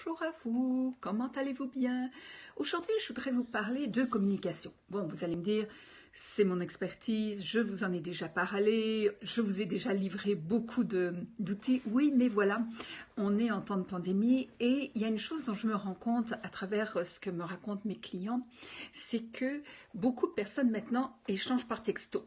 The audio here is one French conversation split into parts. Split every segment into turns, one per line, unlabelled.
Bonjour à vous, comment allez-vous bien? Aujourd'hui, je voudrais vous parler de communication. Bon, vous allez me dire, c'est mon expertise, je vous en ai déjà parlé, je vous ai déjà livré beaucoup d'outils. Oui, mais voilà, on est en temps de pandémie et il y a une chose dont je me rends compte à travers ce que me racontent mes clients, c'est que beaucoup de personnes maintenant échangent par texto.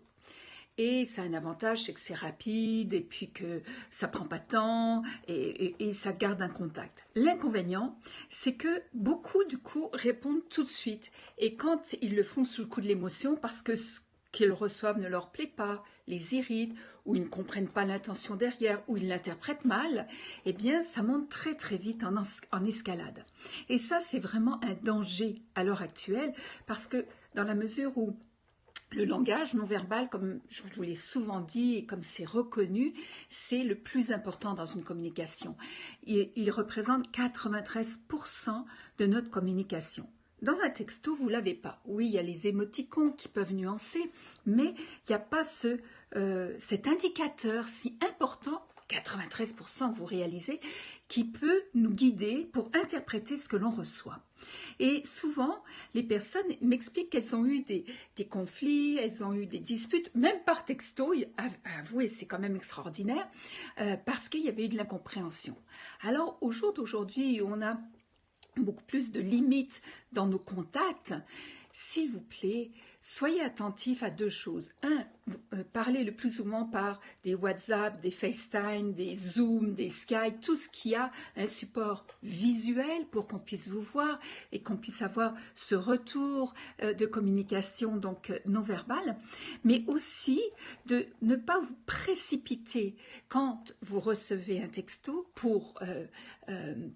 Et ça a un avantage, c'est que c'est rapide et puis que ça prend pas de temps et ça garde un contact. L'inconvénient, c'est que beaucoup du coup répondent tout de suite et quand ils le font sous le coup de l'émotion parce que ce qu'ils reçoivent ne leur plaît pas, les irrite ou ils ne comprennent pas l'intention derrière ou ils l'interprètent mal, eh bien ça monte très très vite en escalade. Et ça c'est vraiment un danger à l'heure actuelle parce que dans la mesure où le langage non verbal, comme je vous l'ai souvent dit et comme c'est reconnu, c'est le plus important dans une communication. Il représente 93% de notre communication. Dans un texto, vous ne l'avez pas. Oui, il y a les émoticônes qui peuvent nuancer, mais il n'y a pas cet indicateur si important, 93% vous réalisez, qui peut nous guider pour interpréter ce que l'on reçoit. Et souvent, les personnes m'expliquent qu'elles ont eu des conflits, elles ont eu des disputes, même par texto, avouez, c'est quand même extraordinaire, parce qu'il y avait eu de l'incompréhension. Alors, au jour d'aujourd'hui, on a beaucoup plus de limites dans nos contacts. S'il vous plaît, soyez attentifs à deux choses. Un, parlez le plus souvent par des WhatsApp, des FaceTime, des Zoom, des Skype, tout ce qui a un support visuel pour qu'on puisse vous voir et qu'on puisse avoir ce retour de communication donc non verbale, mais aussi de ne pas vous précipiter quand vous recevez un texto pour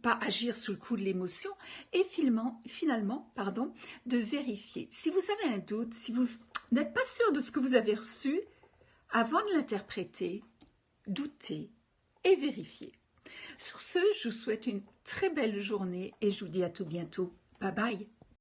pas agir sous le coup de l'émotion et finalement, de vérifier. Si vous avez un doute, si vous n'êtes pas sûr de ce que vous avez reçu, avant de l'interpréter, doutez et vérifiez. Sur ce, je vous souhaite une très belle journée et je vous dis à tout bientôt. Bye bye.